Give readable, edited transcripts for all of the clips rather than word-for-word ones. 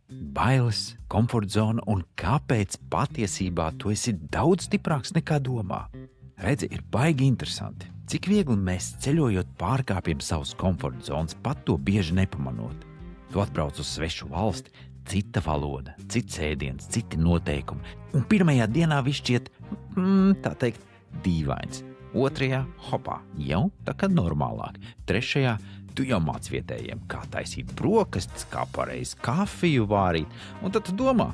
Bailes, komfortzona un kāpēc patiesībā tu esi daudz stiprāks nekā domā. Redzi, ir baigi interesanti, cik viegli mēs ceļojot pārkāpjam savus komforta zonas, pat to bieži nepamanot. Tu atbrauc uz svešu valsti, cita valoda, cits ēdiens, citi noteikumi, un pirmajā dienā viss šķiet, tā teikt, dīvains. Otrajā, hopā, jau tā kā normālāk. Trešajā, tu jau māc vietējiem, kā taisīt brokastis, kā pareizi kafiju vārīt, un tad tu domā,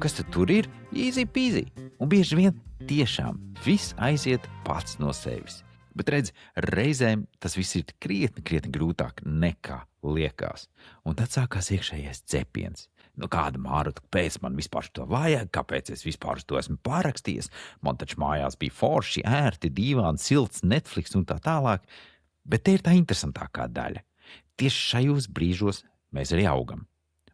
kas tad tur ir? Easy peasy. Un bieži vien tiešām viss aiziet pats no sevis. Bet redz, reizēm tas viss ir krietni grūtāk nekā liekas. Un tad sākās iekšējais cepiens. Kāda Māruta, kāpēc man vispār to vajag, kāpēc es vispār to esmu pārakstījies? Man taču mājās bija forši, ērti, dīvāni, silts, Netflix un tā tālāk. Bet te ir tā interesantākā daļa. Tieši šajos brīžos mēs arī augam.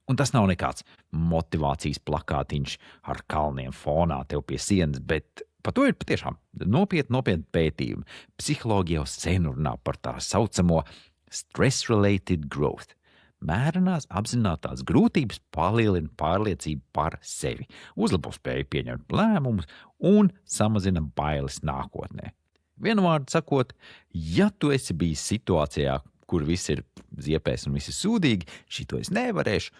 Un tas nav nekāds motivācijas plakātiņš ar kalniem fonā tev pie sienas, bet par to ir patiešām nopietni pētījumi. Psihologi jau sen runā par tā saucamo stress-related growth. Mērenās apzinātās grūtības palielina pārliecību par sevi, uzlabo spēju pieņemt lēmumus un samazina bailes nākotnē. Vienu vārdu sakot, ja tu esi bijis situācijā, kur viss ir ziepēs un viss ir sūdīgi, šito es nevarēšu,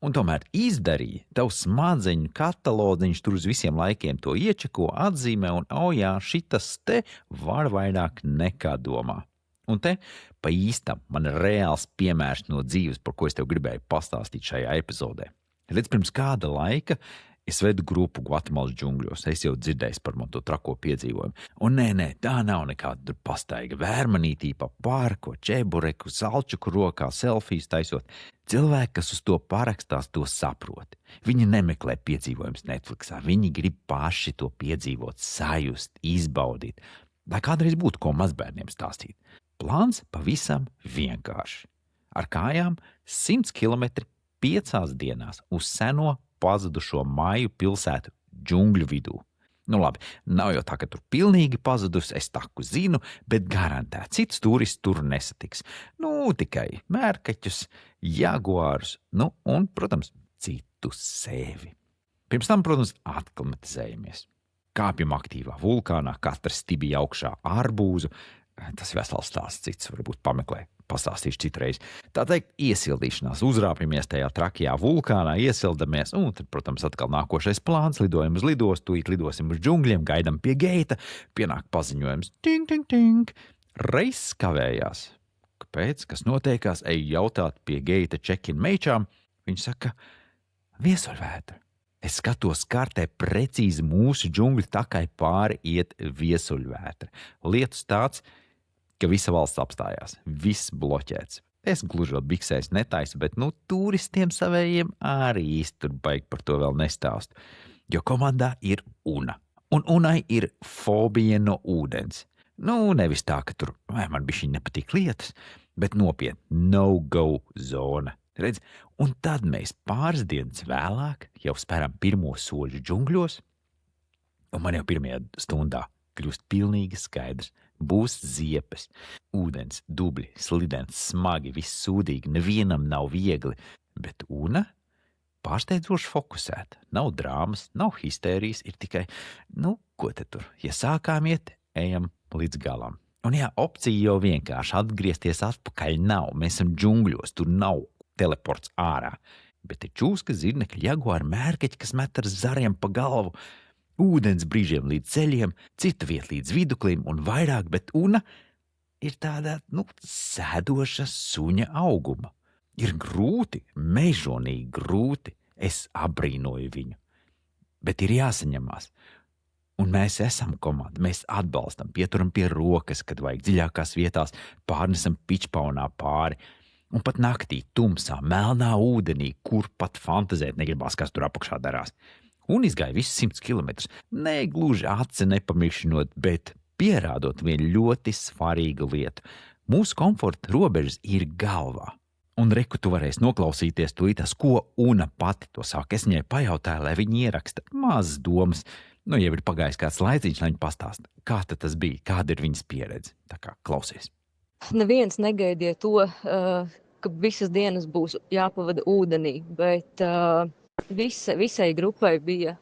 un tomēr izdarīja, tavs smadzeņu katalodziņš tur uz visiem laikiem to iečeko, atzīmē un, jā, šitas te var vairāk nekā domā. Un te pa īstam man ir reāls piemērs no dzīves, par ko es tev gribēju pastāstīt šajā epizodē. Redz, pirms kāda laika es vedu grupu Gvatemalas džungļos. Es jau dzirdēju par man to trako piedzīvojumu. Un nē, tā nav nekāda pastaiga vērmanītī pa pārko, čebureku, salčuku rokā, selfijas taisot. Cilvēki, kas uz to parakstās, to saprot. Viņi nemeklē piedzīvojumus Netflixā. Viņi grib paši to piedzīvot, sajust, izbaudīt. Lai kādreiz būtu ko mazbērniem stāstīt. Plāns pavisam vienkārši. Ar kājām 100 km 5 dienās uz seno pazudušo māju pilsētu džungļu vidū. Labi, nav jau tā, ka tur pilnīgi pazudus, es taku zinu, bet garantēti cits turists tur nesatiks. Tikai mērkaķus, jaguārus, un, protams, citu sevi. Pirms tam, protams, atklimatizējamies. Kāpjam aktīvā vulkānā, katrs stibija augšā arbūzu. Tas ir vesels stāsts, cits varbūt pameklē, pastāstīšu citreiz. Tā teikt, iesildīšanās, uzrāpjamies tajā trakajā vulkānā, iesildamies, un tad, protams, atkal nākošais plāns, lidojam uz lidostu, tūlīt lidosim uz džungļiem, gaidam pie geita, pienāk paziņojums, ting, ting, ting, reiss kavējās. Kāpēc, kas notiekās, ej jautāt pie geita check-in meičām, viņš saka, viesuļvētra. Es skatos kartē precīzi mūsu džungļu takai pāri iet viesuļvētra. Lietus tāds, ka visa valsts apstājās, viss bloķēts. Es glužot biksēs netaisu, bet turistiem savējiem arī īsti tur baigi par to vēl nestāstu. Jo komandā ir Una. Un Unai ir fobija no ūdens. Nevis tā, ka tur man bišķiņ nepatīk lietas, bet nopietni no-go zona. Redz, un tad mēs pāris dienas vēlāk jau spēram pirmo soļu džungļos, un man jau pirmajā stundā kļūst pilnīgi skaidrs. Būs ziepes, ūdens, dubļi, slidens, smagi, viss sūdīgi, nevienam nav viegli, bet Una pārsteidzoši fokusēta. Nav drāmas, nav histērijas, ir tikai, ko te tur? Ja sākām iet, ejam līdz galam. Un opcija jau vienkārši atgriezties atpakaļ nav, mēs esam džungļos, tur nav teleports ārā, bet ir čūska, zirnekļi, jaguāri, mērkaķi, kas met ar zariem pa galvu, ūdens brīžiem līdz ceļiem, cita vieta līdz viduklim un vairāk, bet Una ir tāda, sēdoša suņa auguma. Ir grūti, mežonīgi grūti, es abrīnoju viņu, bet ir jāsaņemās. Un mēs esam komanda, mēs atbalstam, pieturam pie rokas, kad vajag dziļākās vietās, pārnesam pičpaunā pāri. Un pat naktī, tumsā, melnā ūdenī, kur pat fantazēt negribās, kas tur apakšā darās. Un izgāja visus 100 kilometrus, ne gluži aci nepamiršinot, bet pierādot vienu ļoti svarīgu lietu. Mūsu komforta robežas ir galvā. Un reku tu varēsi noklausīties tūlītās, ko Una pati to saka. Es viņai pajautāju, lai viņa ieraksta mazas domas. Jau ir pagājis kāds laiciņš, lai viņa pastāsta, kā tas bija, kāda ir viņas pieredze. Tā kā klausies. Neviens negaidīja to, ka visas dienas būs jāpavada ūdenī, bet visai grupai bija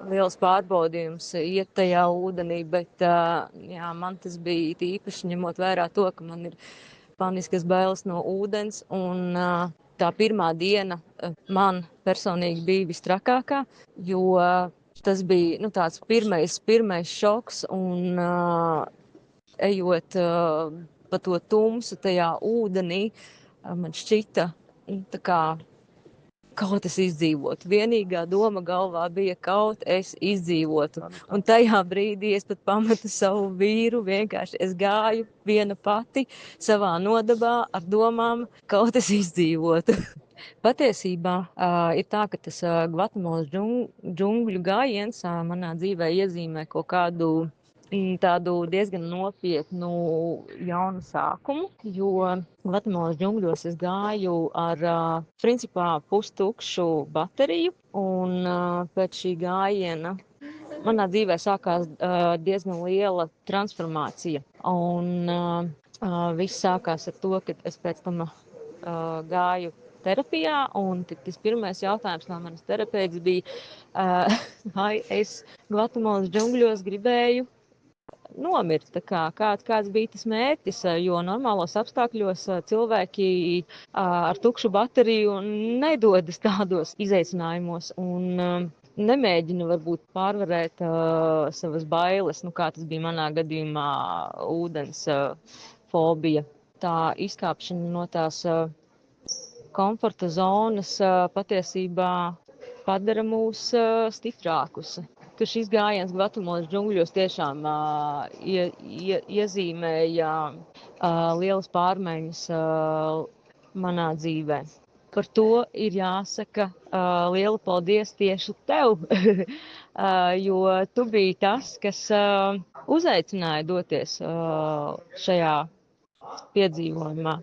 liels pārbaudījums iet tajā ūdenī, bet jā, man tas bija īpaši ņemot vērā to, ka man ir paniskas bailes no ūdens, un tā pirmā diena man personīgi bija vistrakākā, jo tas bija tāds pirmais šoks, un ejot pa to tumsu tajā ūdenī, man šķita, tā kā kaut es izdzīvotu. Vienīgā doma galvā bija, kaut es izdzīvotu. Un tajā brīdī es pat pametu savu vīru, vienkārši es gāju viena pati savā nodabā ar domām, kaut es izdzīvotu. Patiesībā ir tā, ka tas Gvatemalas džungļu gājiens manā dzīvē iezīmē kaut kādu tādu diezgan nopietnu jaunu sākumu, jo Gvatemalas džungļos es gāju ar principā pustukšu bateriju, un pēc šī gājiena manā dzīvē sākās diezgan liela transformācija, un viss sākās ar to, ka es pēc tam gāju terapijā, un tas pirmais jautājums no manas terapeits bija, vai es Gvatemalas džungļos gribēju nomirt. Kāds bija tas mērķis, jo normālos apstākļos cilvēki ar tukšu bateriju nedodas tādos izaicinājumos un nemēģina varbūt pārvarēt savas bailes, kā tas bija manā gadījumā ūdens fobija. Tā izkāpšana no tās komforta zonas patiesībā padara mūs stiprākus. Ka šis gājiens Gvatemalas džungļos tiešām iezīmēja lielas pārmaiņas manā dzīvē. Par to ir jāsaka liela paldies tieši tev, jo tu biji tas, kas uzaicināja doties šajā piedzīvojumā.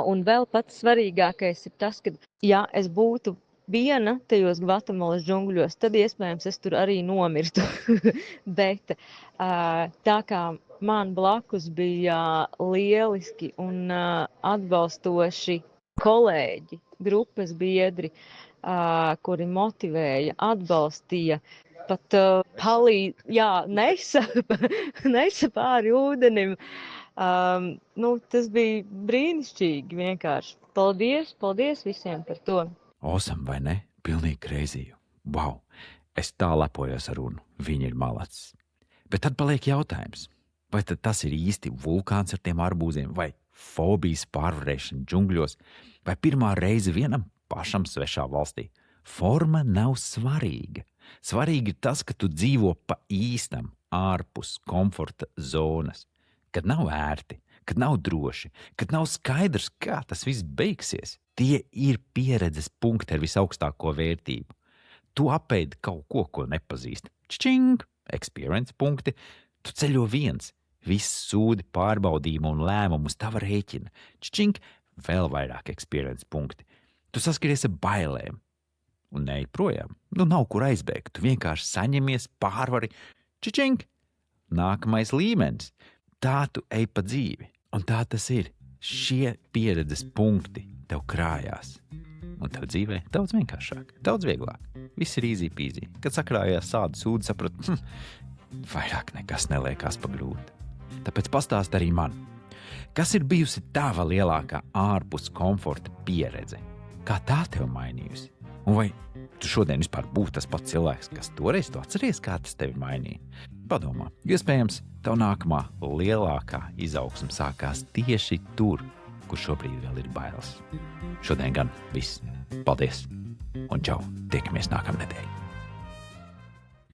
Un vēl pats svarīgākais ir tas, ka ja es būtu viena tajos Gvatemalas džungļos, tad iespējams es tur arī nomirtu. Bet tā kā man blakus bija lieliski un atbalstoši kolēģi, grupas biedri, kuri motivēja, atbalstīja, pat nesa pāri ūdenim. Tas bija brīnišķīgi vienkārši. Paldies visiem par to. Awesome, vai ne? Pilnīgi kreizīgi. Wow! Es tā lepojos ar runu. Viņi ir malacis. Bet tad paliek jautājums, vai tad tas ir īsti vulkāns ar tiem arbūziem, vai fobijas pārvarēšana džungļos, vai pirmā reize vienam pašam svešā valstī? Forma nav svarīga. Svarīgi ir tas, ka tu dzīvo pa īstam, ārpus komforta zonas, kad nav ērti, kad nav droši, kad nav skaidrs, kā tas viss beigsies. Tie ir pieredzes punkti ar visaugstāko vērtību. Tu apeidi kaut ko nepazīsti. Čing! Experience punkti. Tu ceļo viens. Viss sūdi, pārbaudījumu un lēmumu uz tava rēķina. Čing! Vēl vairāk experience punkti. Tu saskaries ar bailēm. Un neej projām. Nav kur aizbēgt. Tu vienkārši saņemies, pārvari. Čing! Nākamais līmenis. Tā tu ej pa dzīvi. Un tā tas ir. Šie pieredzes punkti tev krājās. Un tev dzīvē daudz vienkāršāk, daudz vieglāk. Viss ir easy peasy. Kad sakrājās sādu sūdi, sapratu, vairāk nekas neliekās pa grūti. Tāpēc pastāst arī man, kas ir bijusi tava lielākā ārpus komforta pieredze? Kā tā tev mainījusi? Un vai tu šodien vispār būtu tas pats cilvēks, kas toreiz tu atceries, kā tas tevi mainīja? Padomā, iespējams, tev nākamā lielākā izaugsme sākās tieši tur, kur šobrīd vēl ir bailes. Šodien gan viss. Paldies! Un čau! Tiekamies nākamnedēļ!